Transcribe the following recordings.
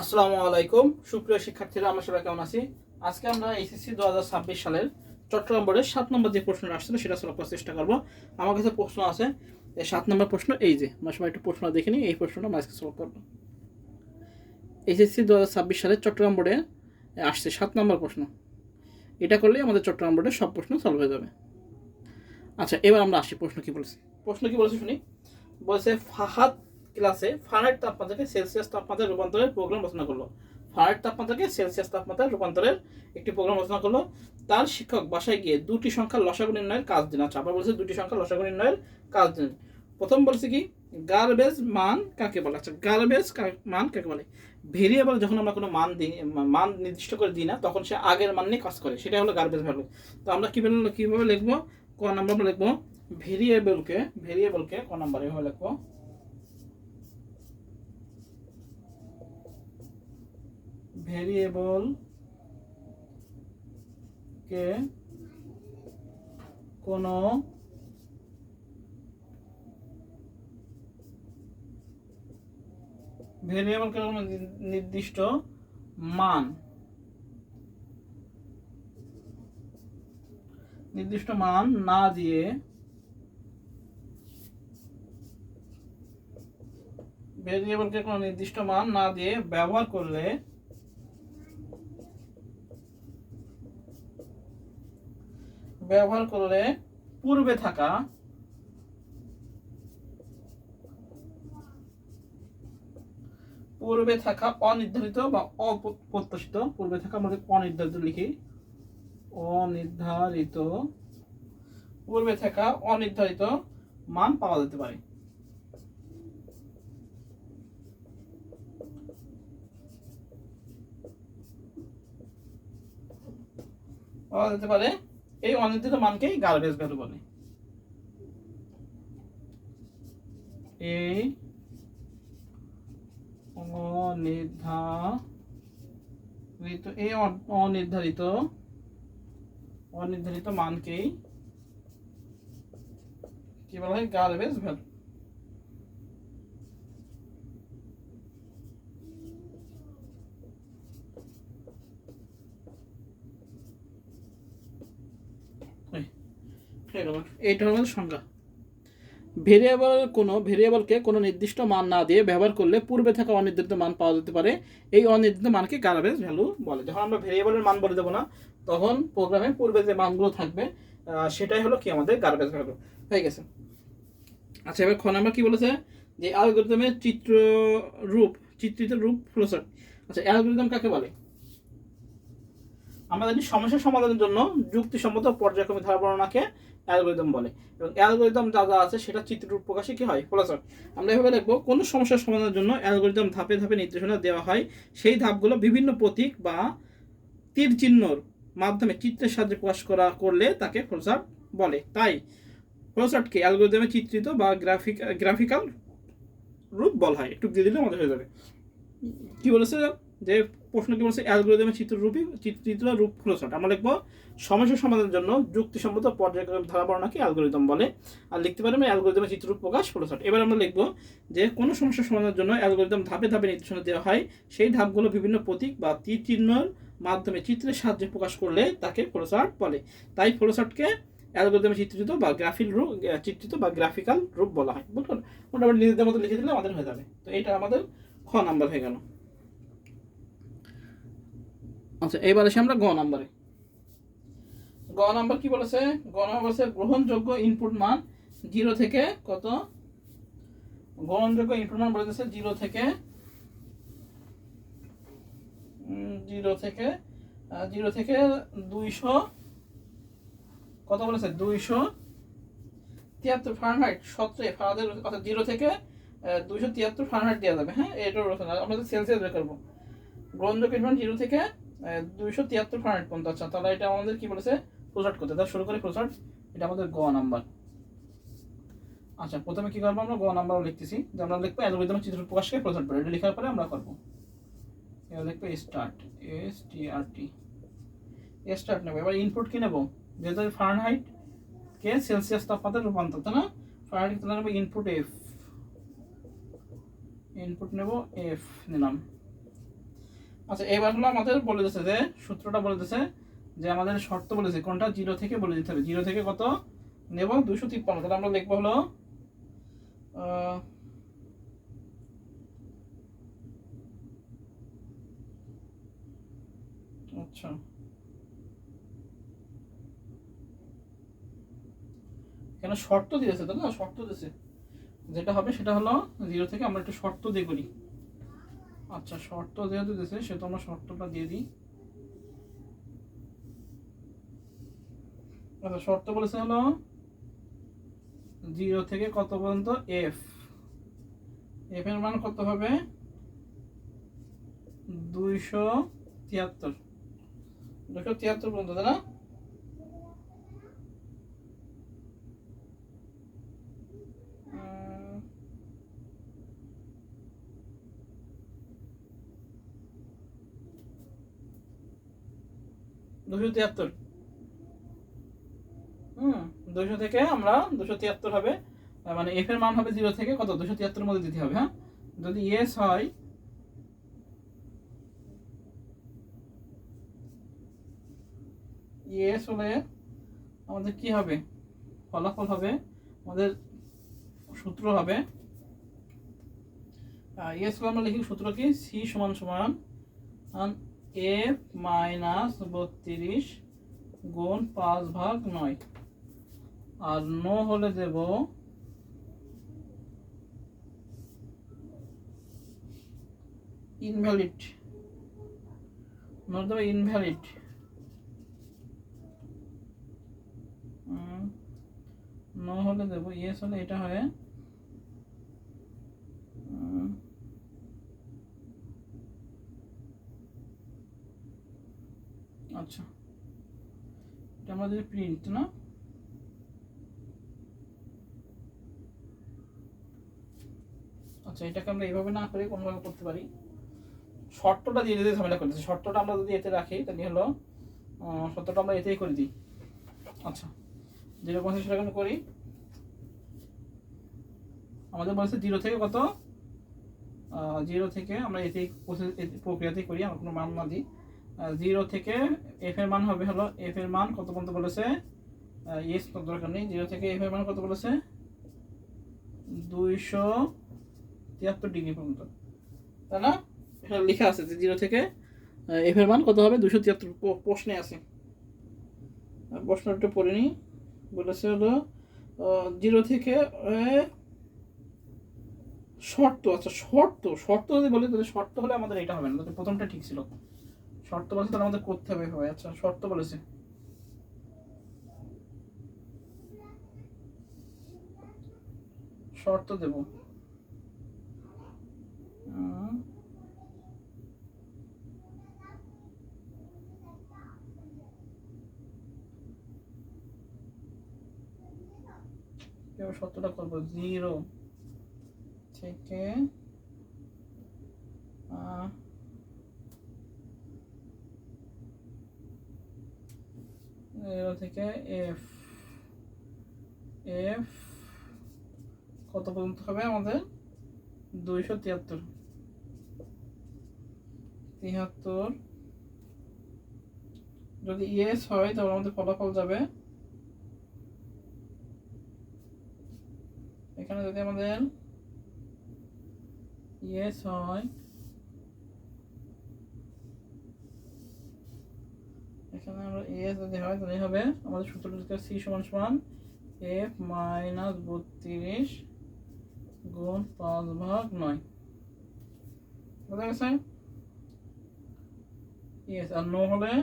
আসসালামু আলাইকুম সুপ্রিয় শিক্ষার্থীরা, আমরা সবাই কেমন আছি? আজকে আমরা এইচএসসি 2026 সালের চট্টগ্রাম বোর্ডের 7 নম্বর যে প্রশ্নটা আসছিল সেটা সলভ করার চেষ্টা করব। আমার কাছে প্রশ্ন আছে, এই 7 নম্বর প্রশ্ন। এই যে আমরা সবাই একটু প্রশ্ন দেখে নিই, এই প্রশ্নটা আমরা আজকে সলভ করব। এইচএসসি 2026 সালের চট্টগ্রাম বোর্ডে আসছে 7 নম্বর প্রশ্ন। এটা করলেই আমাদের চট্টগ্রাম বোর্ডের সব প্রশ্ন সলভ হয়ে যাবে। আচ্ছা, এবার আমরা আসি প্রশ্ন কি বলছে। শুনি। বলছে ফাহাদ ক্লাসে ফারেনহাইট তাপমাত্রাকে সেলসিয়াস তাপমাত্রায় রূপান্তরের প্রোগ্রাম রচনা করলো। ফারেনহাইট তাপমাত্রাকে সেলসিয়াস তাপমাত্রায় রূপান্তরের একটি প্রোগ্রাম রচনা করলো। তার শিক্ষক বাসায় গিয়ে দুটি সংখ্যার লসাগু নির্ণয়ের কাজ দিন। আচ্ছা, আবার বলছে দুটি সংখ্যার লসাগু নির্ণয়ের কাজ দিন। প্রথম বলছে কি গার্বেজ মান কাকে বলে। আচ্ছা, গার্বেজ মান কাকে বলে? ভেরিয়েবল যখন আমরা কোনো মান নির্দিষ্ট করে দিই না, তখন সে আগের মান নিয়ে কাজ করে, সেটা হলো গার্বেজ ভ্যালু। তো আমরা কিভাবে লিখবো? ক নাম্বার আমরা লিখবো ভেরিয়েবলকে ক নাম্বার এভাবে লিখবো, ভেরিয়েবলকে কোনো নির্দিষ্ট মান না দিয়ে ব্যবহার করলে পূর্বে থাকা অনির্ধারিত বা অপ্রত্যাশিত, পূর্বে থাকা আমাদের অনির্ধারিত লিখি, পূর্বে থাকা অনির্ধারিত মান পাওয়া যেতে পারে। এই অনির্ধারিত মানকেই গার্বেজ ভ্যালু বলে। এই অনির্ধারিত মানকেই কি বলা হয়? Garbage value. এইটা হলো সংজ্ঞা। ভেরিয়েবলকে কোনো নির্দিষ্ট মান না দিয়ে ব্যবহার করলে পূর্বে থাকা অনির্ধারিত মান পাওয়া যেতে পারে। এই অনির্ধারিত মানকে গার্বেজ ভ্যালু বলে। যখন আমরা ভেরিয়েবলের মান বলে দেবো না, তখন প্রোগ্রামে পূর্বে যে মানগুলো থাকবে সেটাই হলো কি আমাদের গার্বেজ ভ্যালু হয়ে গেছে। আচ্ছা, এবার খ নাম্বার কি বলেছে? যে অ্যালগরিদমের চিত্রিত রূপ ফ্লোচার্ট। আচ্ছা, অ্যালগরিদম কাকে বলে? আমরা জানি সমস্যা সমাধানের জন্য যুক্তিসম্মত পর্যায়ক্রমিক ধারা বর্ণনাকে অ্যালগরিদম বলে, এবং অ্যালগরিদম যা আছে সেটা চিত্ররূপ প্রকাশে কি হয়? ফ্লোচার্ট। আমরা এভাবে লিখবো, কোনো সমস্যার সমাধানের জন্য অ্যালগরিদম ধাপে ধাপে নির্দেশনা দেওয়া হয়। সেই ধাপগুলো বিভিন্ন প্রতীক বা তীর চিহ্নর মাধ্যমে চিত্রের সাহায্যে প্রকাশ করলে তাকে ফ্লোচার্ট বলে। তাই ফ্লোচার্টকে অ্যালগরিদমে চিত্রিত বা গ্রাফিক্যাল রূপ বলা হয়। একটু দিয়ে দিলে আমাদের হয়ে যাবে। কি বলেছে যে প্রশ্ন কি বলছে? অ্যালগরিদমের চিত্রিত রূপ ফ্লোচার্ট। আমরা লিখবো সমস্যা সমাধানের জন্য যুক্তিসম্মত পর্যায়ক্রমিক ধারা বর্ণনাকে অ্যালগরিদম বলে। আর লিখতে পারি আমরা অ্যালগরিদমের চিত্ররূপ প্রকাশ ফ্লোচার্ট। এবার আমরা লিখবো যে কোনো সমস্যা সমাধানের জন্য অ্যালগরিদম ধাপে ধাপে নির্দেশনা দেওয়া হয়। সেই ধাপগুলো বিভিন্ন প্রতীক বা তীর চিহ্নের মাধ্যমে চিত্রের সাহায্যে প্রকাশ করলে তাকে ফ্লোচার্ট বলে। তাই ফ্লোচার্টকে অ্যালগরিদমে চিত্রিত বা গ্রাফিক্যাল রূপ বলা হয়। বুঝলেন? মোটামুটি নিজেদের মতো লিখে দিলে আমাদের হয়ে যাবে। তো এটা আমাদের খ নাম্বার হয়ে গেল। আচ্ছা, এবার আসি আমরা গ নাম্বার কি বলেছে? গ্রহণযোগ্য ইনপুট মান 0 থেকে কত? গ্রহণযোগ্য ইনপুট মান বলেছে 0 থেকে 200 কত বলেছে? 273 ফারেনহাইট 17 ফারাদের। অর্থাৎ 0 থেকে 273 ফারেনহাইট দেওয়া যাবে। হ্যাঁ, এটার রচনা আমরা সেলসিয়াস বের করবো। গ্রহণযোগ্য ইনপুট 0 থেকে 273 ফারেনহাইট পর্যন্ত। আচ্ছা, তাহলে এটা আমাদের কি বলেছে? ফ্লোচার্ট করতে। তাহলে শুরু করি ফ্লোচার্ট। এটা আমাদের গ নাম্বার। আচ্ছা, প্রথমে কি করবো? আমরা গ নাম্বার লিখতেছি, যে আমরা লিখবো অ্যালগরিদমের চিত্র প্রকাশকে ফ্লোচার্ট বলে। এটা লেখার পরে আমরা করবো, এবার লিখবো স্টার্ট নেবো। এবার ইনপুট কি নেবো? যেহেতু ফারেনহাইট কে সেলসিয়াস তাপমাত্রায় রূপান্তর, তাই না? ফারেনহাইট তাহলে নেবো ইনপুট নেবো এফ নিলাম। আচ্ছা এবার হলো আমাদের বলে দিচ্ছে যে সূত্রটা বলে দিচ্ছে যে আমাদের শর্ত বলেছে কোনটা 0 থেকে বলে দিতে হবে। 0 থেকে কত নেব 253, তাহলে আমরা লিখবো হলো আচ্ছা কেন শর্ত দিয়েছে তো, না শর্ত দিয়েছে, যেটা হবে সেটা হলো 0 থেকে আমরা একটু শর্ত দিয়ে করি। আচ্ছা শর্ত যেহেতু দিয়েছে সেহেতু আমরা শর্তটা দিয়ে দিই। আচ্ছা শর্ত বলেছে হলো 0 থেকে কত পর্যন্ত এফ, এফ এর মান কত হবে 273, 273 পর্যন্ত, তাই না? দুশো তিয়াত্তর, 200 থেকে আমরা 273 হবে, মানে এফ এর মান হবে 0 থেকে কত 273 মধ্যে দিতে হবে। হ্যাঁ, যদি ইয়েস হয় ইয়েস হলে আমাদের কি হবে, ফলাফল হবে আমাদের সূত্র হবে ইয়েস হলে আমরা লিখি সূত্র কি সি সমান সমান এফ মাইনাস 32 গুণ 5/9, আর নো হলে দেব ইনভ্যালিড, নো দেব ইনভ্যালিড, নো হলে দেব ইয়েস হলে এটা হয় আচ্ছা এটা আমাদের প্রিন্ট না, আচ্ছা এটাকে আমরা এইভাবে না করে কোনোভাবে করতে পারি, শর্তটা দিয়ে দিতে ঝামেলা করতেছে, শর্তটা আমরা যদি এতে রাখি তাহলে হলো শর্তটা আমরা এতেই করে দিই। আচ্ছা 0.5 সেটা আমি করি, আমাদের বলছে 0 থেকে কত 0 থেকে আমরা এতেই প্রক্রিয়াতেই করি, আমরা কোনো মান না দিই। 0 থেকে এফ এর মান হবে হলো এফ এর মান কত পর্যন্ত বলেছে, ইয়েস দরকার নেই, 0 থেকে এফ এর মান কত বলেছে 273 ডিগ্রি পর্যন্ত, তাই না? এটা লেখা আছে যে 0 থেকে এফ এর মান কত হবে 273, প্রশ্নে আছে, প্রশ্নটা একটু পড়ে নিই। বলেছে হলো 0 থেকে শর্ত, আচ্ছা শর্ত, শর্ত যদি বলি তাহলে শর্ত হলে আমাদের এটা হবে না, তাহলে প্রথমটা ঠিক ছিল, শর্ত বলেছে তাহলে আমাদের করতে হবে হয়। আচ্ছা শর্ত বলেছে শর্ত দেব শর্তটা করবো 0 থেকে 0 থেকে এফ, এফ কত পর্যন্ত হবে আমাদের 273, যদি ইয়েস হয় তাহলে আমাদের ফলাফল যাবে এখানে, যদি আমাদের ইয়েস হয় এখানে আমরা ইয়েস যদি হয় তাহলে হবে আমাদের সূত্রটা সি সমান সমান এফ মাইনাস 32 গুণ 5/9, বুঝা গেছে? ইয়েস, আর নো হলে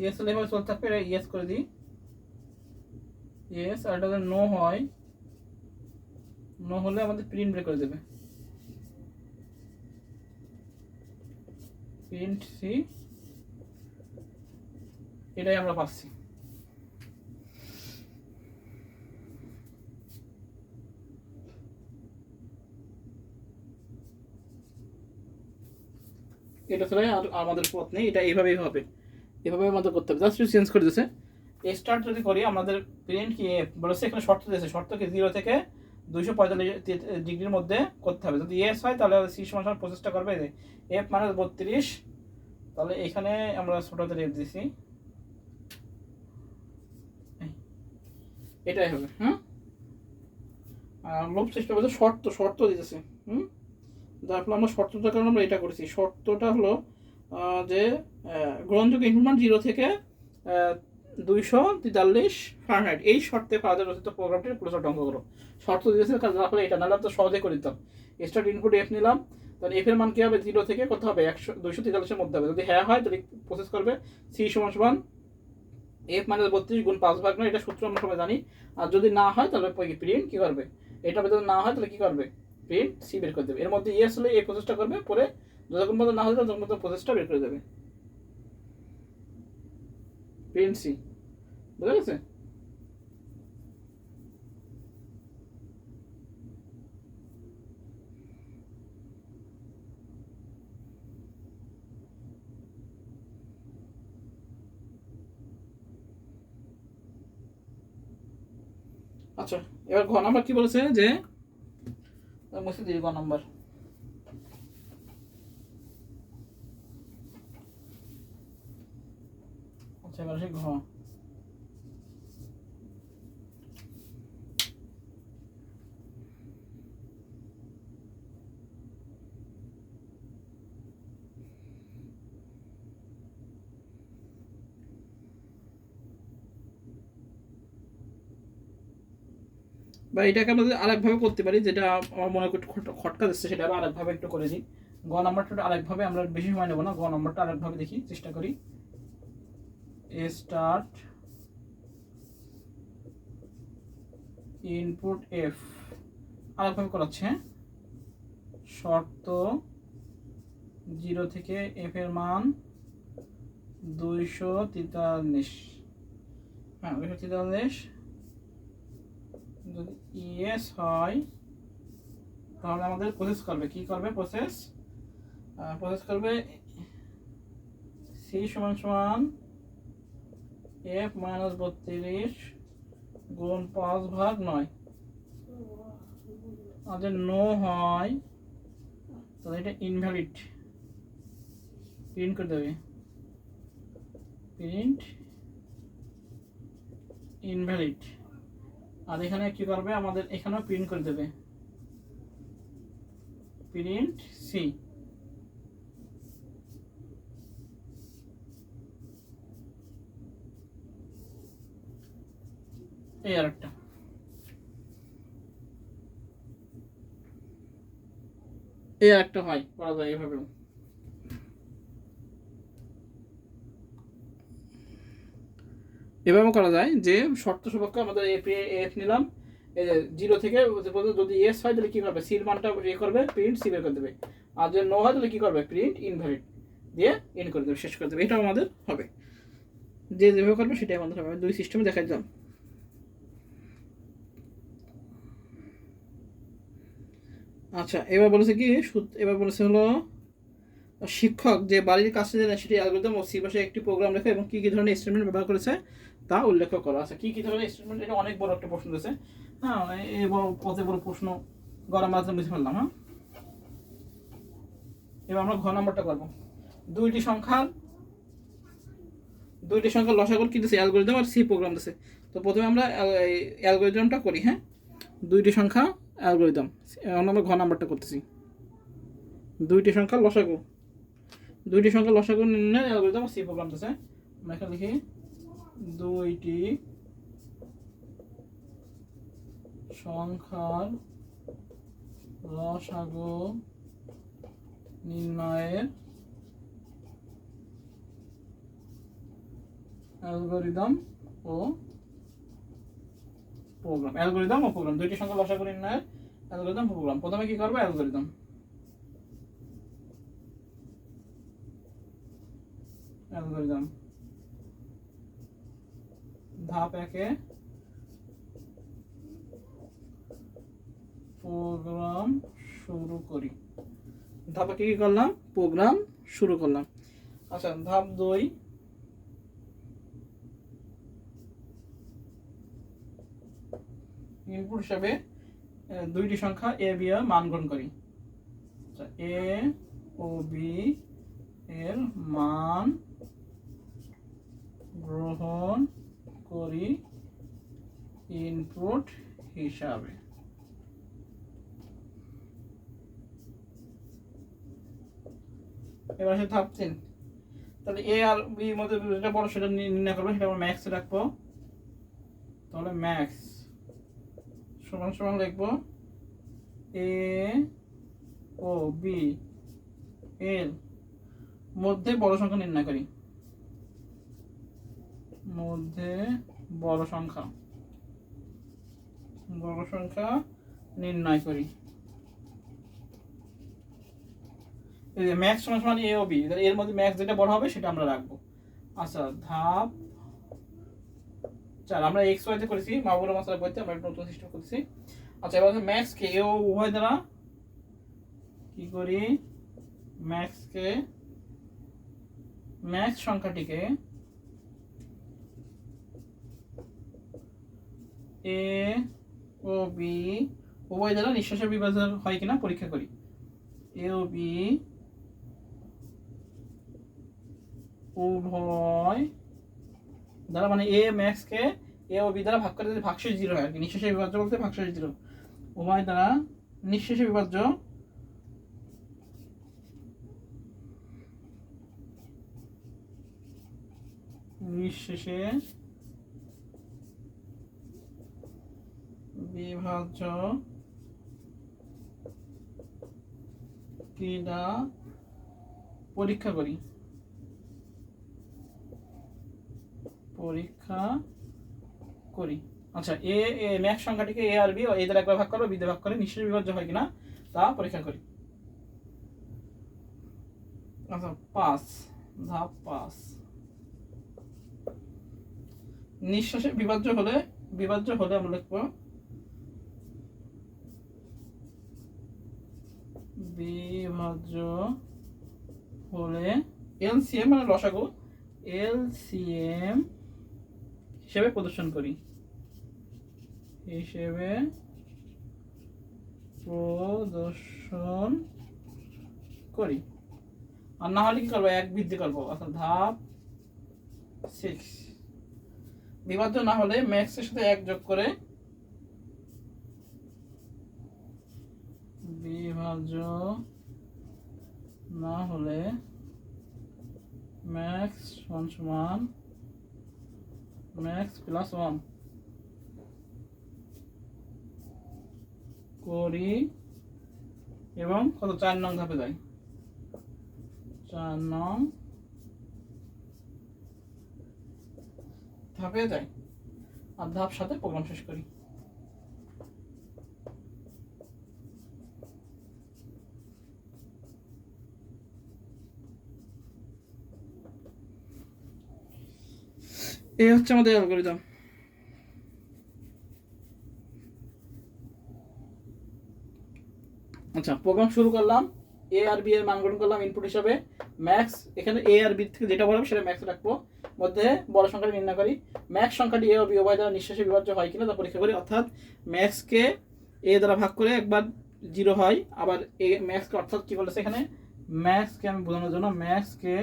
ইয়েস হলে এভাবে চলতে থাকবে, ইয়েস করে দিই ইয়েস, আর যদি নো হয়, নো হলে আমাদের প্রিন্ট বের করে দেবে, প্রিন্ট সি, এটাই আমরা পাচ্ছি। এটা ছাড়া আর আমাদের পথ নেই, এটা এইভাবেই হবে, এভাবে আমাদের করতে হবে। জাস্ট চেঞ্জ করে দিয়েছে। স্টার্ট যদি করি আমাদের প্রিন্ট কি বলেছে এখানে শর্ত দিয়েছে, শর্তকে 0 থেকে 245 ডিগ্রির মধ্যে করতে হবে। যদি ইয়েস হয় তাহলে সি সমান প্রসেসটা করবে এফ মাইনাস 32, তাহলে এখানে আমরা ছোটদের এফ দিছি, এটাই হবে। হ্যাঁ, লোভ চেষ্টা করছে, শর্ত দিতেছে। যার ফলে আমরা শর্তটার কারণে আমরা এটা করেছি। শর্তটা হলো যে গ্রহণযোগ্য ইনপুট 0 থেকে 243 ফারেনহাইট, এই শর্তে কাজের রচিত প্রোগ্রামটির ক্লোজার অঙ্ক করো। শর্ত দিয়েছে যার ফলে এটা নাহলে তো সহজে করে দিতাম। স্টার্ট ইনপুট এফ নিলাম, তাহলে এফ এর মান কি হবে 0 থেকে কত হবে 243 মধ্যে হবে। যদি হ্যাঁ হয় তাহলে প্রসেস করবে সি সমান এফ মাইনাস 32 গুণ 5/9, এটা সূত্র আমরা সবাই জানি। আর যদি না হয় তাহলে প্রিন্ট কি করবে, এটা যদি না হয় তাহলে কি করবে, প্রিন্ট সি বের করে দেবে। এর মধ্যে ইয়েস হলে এই প্রসেসটা করবে, পরে যতক্ষণ পর্যন্ত না হলে ততক্ষণ পর্যন্ত প্রসেসটা বের করে দেবে, প্রিন্ট সি। বুঝা গেছে? আচ্ছা, এবার ঘ নাম্বার কি বলেছে যে মুছে দিই ঘ নাম্বার। আচ্ছা, এবার ঘ বা এটাকে আমরা আরেকভাবে করতে পারি, যেটা আমার মনে করি খটকা দিচ্ছে, সেটা আরেকভাবে একটু করে দিই। গ নাম্বারটা আরেকভাবে, আমরা বেশি সময় নেবো না, গ নাম্বারটা আরেকভাবে দেখি, চেষ্টা করি। স্টার্ট ইনপুট এফ আরেকভাবে করাচ্ছে, শর্ত 0 থেকে এফ এর মান 243, হ্যাঁ 243, যদি ইয়েস হয় তাহলে আমাদের প্রসেস করবে, কি করবে, প্রসেস করবে সি সমান এফ মাইনাস 32 গুণ 5/9। আর যদি নো হয় তাহলে এটা ইনভ্যালিড, প্রিন্ট করে দেবে, প্রিন্ট ইনভ্যালিড। আর এখানে কি করবে, আমাদের এখানেও প্রিন্ট করে দেবে, প্রিন্ট সি। এই আরেকটা, এই আরেকটা হয়, করা যায় এভাবে। এভাবে করা যায় যে শর্ত সাপেক্ষে আমাদের এফ নিলাম, এই যে 0 থেকে যদি ইয়েস হয় তাহলে কি করবে, সির মানটা ইয়ে করবে, প্রিন্ট সি বের করে দেবে। আর যদি নো হয় তাহলে কি করবে, প্রিন্ট ইনভ্যালিড দিয়ে ইন করে দেবে, শেষ করে দেবে। এটাও আমাদের হবে, যে যেভাবে করবে সেটাই আমাদের হবে। দুই সিস্টেমে দেখাই দিলাম। আচ্ছা, এবার বলেছে কি, এবার বলেছে হলো শিক্ষক যে বাড়ির কাছে দেন সেটি অ্যালগরিদম ও সি ভাষায় একটি প্রোগ্রাম লেখা এবং কী কী ধরনের স্টেটমেন্ট ব্যবহার করেছে তা উল্লেখ করা আছে। কী কী ধরনের স্টেটমেন্ট, এটা অনেক বড় একটা প্রশ্ন দিয়েছে। হ্যাঁ, এই বড় কত বড় প্রশ্ন, গরম মাঝে বুঝে ফেললাম। হ্যাঁ, এবার আমরা ঘ নাম্বারটা করবো। দুইটি সংখ্যার লসাগু কি দিয়েছে, অ্যালগরিদম আর সি প্রোগ্রাম দিয়েছে। তো প্রথমে আমরা অ্যালগরিদমটা করি। হ্যাঁ, দুইটি সংখ্যা অ্যালগরিদম, এখন আমরা ঘ নাম্বারটা করতেছি। দুইটি সংখ্যার লসাগু নির্ণয়ের অ্যালগরিদম সি প্রোগ্রাম দিয়েছে। আমরা এখানে লিখি দুইটি সংখ্যার লসাগু নির্ণয়ের অ্যালগরিদম ও প্রোগ্রাম, দুইটি সংখ্যার লসাগু নির্ণয়ের অ্যালগরিদম ও প্রোগ্রাম। প্রথমে কি করবে, অ্যালগরিদম ধাপ 1-এ প্রোগ্রাম শুরু করি। ধাপে কি করলাম, প্রোগ্রাম শুরু করলাম। আচ্ছা, ধাপ 2, ইনপুট হিসাবে দুইটি সংখ্যা এ বি এর মান গ্রহণ করি। আচ্ছা, এ ও বি এর মান গ্রহণ করি ইনপুট হিসাবে। এবার আসে ধাপ 3। তাহলে এ আর বি এর মধ্যে যেটা বড় সেটা নির্ণয় করবো, সেটা আমরা ম্যাক্স রাখবো। তাহলে ম্যাক্স সমান সমান লিখবো এ ও বি এর মধ্যে বড় সংখ্যা নির্ণয় করি, মধ্যে বড় সংখ্যা নির্ণয় করি। এই যে ম্যাক্স সমান সমান এ ও বি, তাহলে এর মধ্যে ম্যাক্স যেটা বড় হবে সেটা আমরা রাখবো। আচ্ছা, ধাপ 4 আমরা এক্স ওয়াই তে করেছি, মাহবুবুর মাসালা বইতে আমরা একটা নতুন সিস্টেম করেছি। আচ্ছা, এবার ম্যাক্স কে এ ও উভয় দ্বারা কি করি, ম্যাক্স সংখ্যাটিকে এ ও বি উভয় দ্বারা নিঃশেষে বিভাজ্য হয় কিনা পরীক্ষা করি। এ ও বি উভয় দ্বারা, মানে এ ম্যাক্স কে এ ও বি দ্বারা ভাগ করে যদি ভাগশেষ 0 হয় আর কি, নিঃশেষে বিভাজ্য বলতে ভাগশেষ 0, উভয় দ্বারা নিঃশেষে বিভাজ্য কিনা পরীক্ষা করি। আচ্ছা, এ max সংখ্যাটিকে A R B A দ্বারা একবার ভাগ করবো, বি দ্বারা ভাগ করে নিঃশেষে বিভাজ্য হয় কিনা তা পরীক্ষা করি। আচ্ছা, ধাপ 5 নিঃশেষে বিভাজ্য হলে আমরা লিখবো বিভাজ্য হলে এলসিএম মানে লসাগু, এলসিএম হিসেবে প্রদর্শন করি, আর না হলে কি করবো, এক বৃদ্ধি করবো। অর্থাৎ ধাপ 6 বিভাজ্য না হলে ম্যাক্স এর সাথে 1 যোগ করে বিভাজ্য না হলে ম্যাক্স সমান ম্যাক্স প্লাস 1 করি এবং কত 4 নং ধাপে যাই। 4 নং ধাপে যাই আর ধাপ সাথে প্রোগ্রাম শেষ করি। এই হচ্ছে আমাদের অ্যালগরিদম। আচ্ছা, প্রোগ্রাম শুরু করলাম, এ আর বি এর মান গ্রহণ করলাম ইনপুট হিসাবে, ম্যাক্স এখানে এ আর বি থেকে যেটা বড় হবে সেটা ম্যাক্স রাখবো, মধ্যে বড় সংখ্যাটি নির্ণয় করি, ম্যাক্স সংখ্যাটি এ ও বি উভয় দ্বারা নিঃশেষে বিভাজ্য হয় কিনা তা পরীক্ষা করি। অর্থাৎ ম্যাক্সকে এ দ্বারা ভাগ করে একবার 0 হয়, আবার এ ম্যাক্সকে, অর্থাৎ কি বলেছে এখানে, ম্যাক্সকে আমি বোঝানোর জন্য ম্যাক্সকে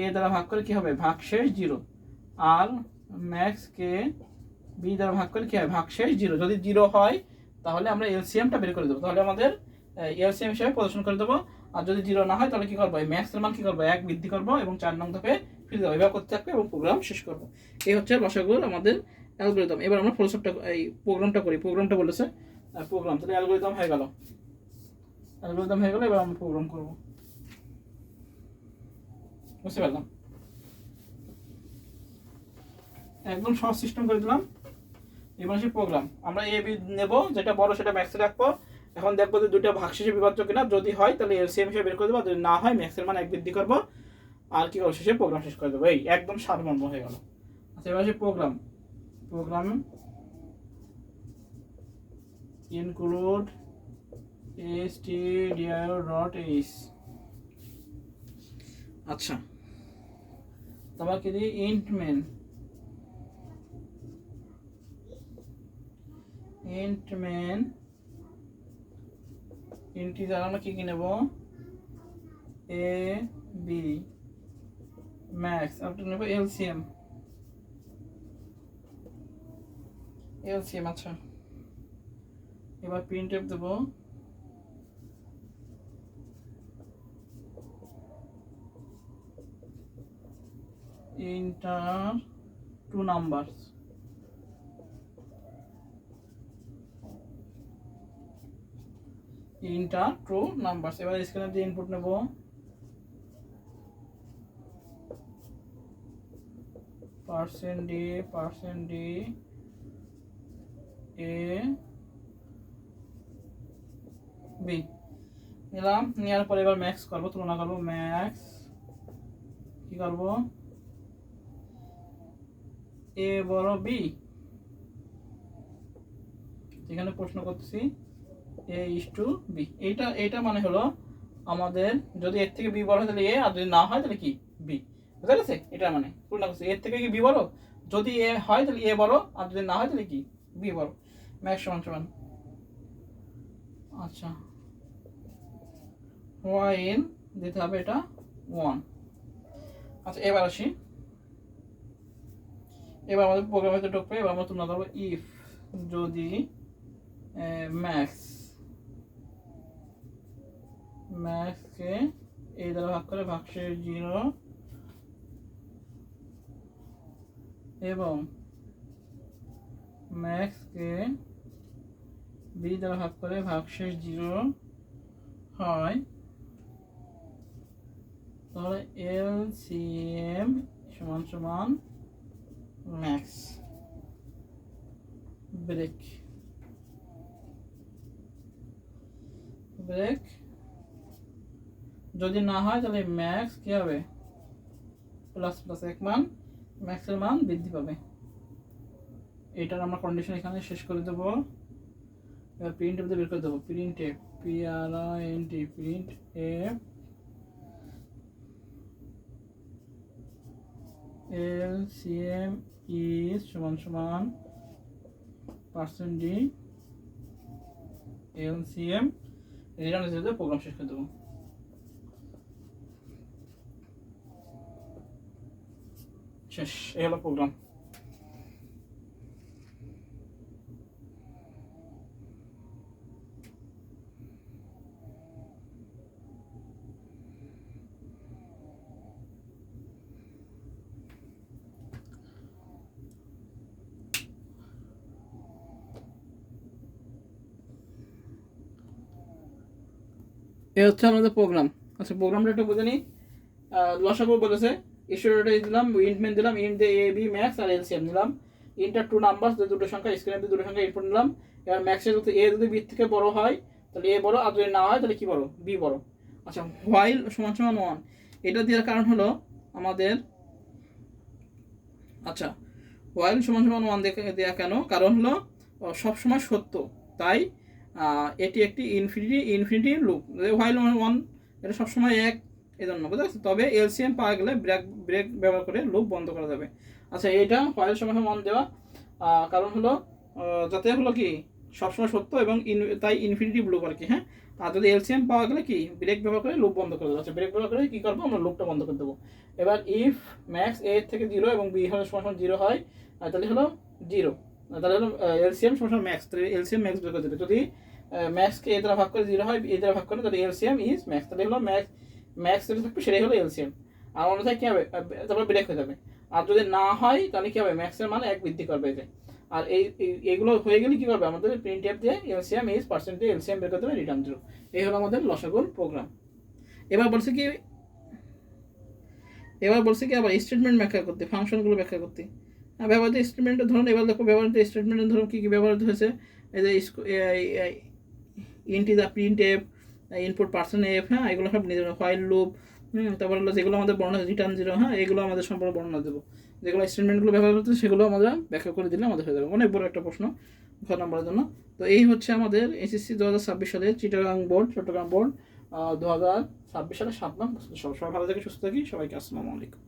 এ দ্বারা ভাগ করে কি হবে, ভাগশেষ 0, আর ম্যাক্সকে বি দ্বারা ভাগ করে কি হয়, ভাগশেষ 0। যদি 0 হয় তাহলে আমরা এলসিএমটা বের করে দেবো, তাহলে আমাদের এলসিএম হিসেবে প্রদর্শন করে দেবো। আর যদি 0 না হয় তাহলে কি করবো, এই ম্যাক্স এর মান কি করবো, 1 বৃদ্ধি করবো এবং 4 নং ধাপে ফিরে দেবো, এভাবে করতে থাকবে এবং প্রোগ্রাম শেষ করবো। এই হচ্ছে লসাগুর আমাদের অ্যালগরিদম। এবার আমরা ফলস্বরূপটা এই প্রোগ্রামটা করি। প্রোগ্রামটা বলেছে প্রোগ্রাম, তাহলে অ্যালগরিদম হয়ে গেল, এবার আমরা প্রোগ্রাম করবো। বুঝতে পারলাম, একদম সহজ সিস্টেম করে দিলাম। এবার আসি প্রোগ্রাম, আমরা এ বি নেব, যেটা বড় সেটা ম্যাক্সে রাখবো। এখন দেখবো যে দুইটা ভাগশেষে বিভাজ্য কিনা, যদি হয় তাহলে এলসিএম হিসেবে বের করে দেবো, যদি না হয় ম্যাক্সের মান 1 বৃদ্ধি করবো আর কি করবো, শেষে প্রোগ্রাম শেষ করে দেবো। এই একদম সারমর্ম হয়ে গেল। আচ্ছা, এবার আসি প্রোগ্রাম ইনক্লুড stdio.h আচ্ছা, তারপর কি দিই ইন্ট মেন, ইন্টিজার আমরা কি নেব, এ বি ম্যাক্স, আপনি নেব এলসিএম। আচ্ছা, এবার প্রিন্টএফ দেব, ইন্টার টু নাম্বারস, এবার স্ক্রিনে দিয়ে ইনপুট নেব, %d a b নিলাম। নেওয়ার পরে এবার ম্যাক্স করবো, তুলনা করবো, ম্যাক্স কি করবো, এ বড় বি, এখানে প্রশ্ন করতেছি a:b। এইটা মানে হলো আমাদের যদি এর থেকে বি বড় হয় তাহলে এ, আর যদি না হয় তাহলে কি বি, বুঝা গেছে? এটা মানে তুলনা করছি, এর থেকে কি বি বড়, যদি এ হয় তাহলে এ বড়, আর যদি না হয় তাহলে কি বি বড়। ম্যাক্স সমান আচ্ছা হোয়াইল দিতে হবে এটা 1। আচ্ছা এবার আসি, এবার আমাদের প্রোগ্রামে তো ঢুকবে, এবার আমরা তুলনা করবো ইফ যদি ম্যাক্সকে এই দ্বারা ভাগ করে ভাগশেষ 0 এবং ম্যাক্সকে বি দ্বারা ভাগ করে ভাগশেষ 0 হয়, তাহলে এলসিএম সমান ম্যাক্স ব্রেক যদি না হয় তাহলে ম্যাক্স কি হবে, প্লাস এক মান, ম্যাক্সের মান বৃদ্ধি পাবে। এটার আমরা কন্ডিশন এখানে শেষ করে দেবো। এবার প্রিন্ট এফ দিয়ে বের করে দেবো, print F print F LCM is সমান %d এলসিএম, রিটার্ন হিসেবে প্রোগ্রাম শেষ করে দেবো। শেষ, এই হলো প্রোগ্রাম। এই হচ্ছে আমাদের প্রোগ্রাম। আচ্ছা প্রোগ্রামটা একটু বুঝে নিই। লসাগু বলেছে, ইস্যুটা দিলাম, ইন্ট মেন দিলাম, ইন্ট দিয়ে A B max R LCM দিলাম, ইন্টার টু নাম্বার দুটো সংখ্যা, স্ক্রিনে দুটো সংখ্যা ইনপুট নিলাম। এবার ম্যাক্সের যদি এ যদি বি থেকে বড় হয় তাহলে এ বড়, আর যদি না হয় তাহলে কি বড়, বি বড়। আচ্ছা হোয়াইল সমান 1, এটা দেওয়ার কারণ হলো আমাদের, আচ্ছা হোয়াইল সমান 1 দেওয়া কেন, কারণ হলো সবসময় সত্য, তাই এটি একটি ইনফিনিটি লুপ। হোয়াইল 1 এটা সবসময় এক, এই জন্য বুঝতে পারছি। তবে এলসিএম পাওয়া গেলে ব্রেক ব্যবহার করে লুপ বন্ধ করা যাবে। আচ্ছা এটা হোয়াইল সমান 1 দেওয়া কারণ হলো যাতে হলো কি সবসময় সত্য এবং তাই ইনফিনিটিভ লুপ আর কি। হ্যাঁ, আর যদি এলসিএম পাওয়া গেলে কি ব্রেক ব্যবহার করে লুপ বন্ধ করে দেবো। আচ্ছা ব্রেক ব্যবহার করে কি করবো, আমরা লুপটা বন্ধ করে দেবো। এবার ইফ ম্যাক্স এ থেকে 0 এবং বি হলো সমান 0 হয়, তাহলে হলো 0, তাহলে হলো এলসিএম সমান ম্যাক্স, তাহলে এলসিএম ম্যাক্স বের করে দেবে। যদি ম্যাক্সকে এ দ্বারা ভাগ করে 0 হয়, এ দ্বারা ভাগ করে, তাহলে এলসিএম ইজ ম্যাক্স, তাহলে হলো ম্যাক্স যেটা থাকবে সেটাই হলো এলসিএম। আর অন্যথায় কী হবে, তারপর ব্রেক হয়ে যাবে। আর যদি না হয় তাহলে কী হবে, ম্যাক্সের মান 1 বৃদ্ধি করবে যে। আর এইগুলো হয়ে গেলে কী করবে, আমাদের প্রিন্ট এফ দিয়ে এলসিএম ইজ % এলসিএম বের করে দেবে, রিটার্ন 0। এই হলো আমাদের লসাগুর প্রোগ্রাম। এবার বলছে কি আবার স্টেটমেন্ট ব্যাখ্যা করতে, ফাংশনগুলো ব্যাখ্যা করতে। ব্যবহৃত স্টেটমেন্টের ধরুন, এবার দেখো ব্যবহৃত স্টেটমেন্টের ধরুন কী কী ব্যবহৃত হয়েছে। এই যে integer print F, input %f, হ্যাঁ এগুলো সব নিজের, হোয়াইল লুপ, তারপর হলো যেগুলো আমাদের বর্ণনা রিটার্ন 0, হ্যাঁ এগুলো আমাদের সম্পর্কে বর্ণনা দেবো। যেগুলো স্টেটমেন্টগুলো ব্যবহার করতে সেগুলো আমরা ব্যাখ্যা করে দিলে আমাদের হয়ে যাবে। অনেক বড় একটা প্রশ্ন ঘ নম্বরের জন্য। তো এই হচ্ছে আমাদের এসএসসি 2026 সালের চট্টগ্রাম বোর্ড 2026 সালে 7 নং। সবাই ভালো থেকে সুস্থ থাকি, সবাইকে আসসালামু আলাইকুম।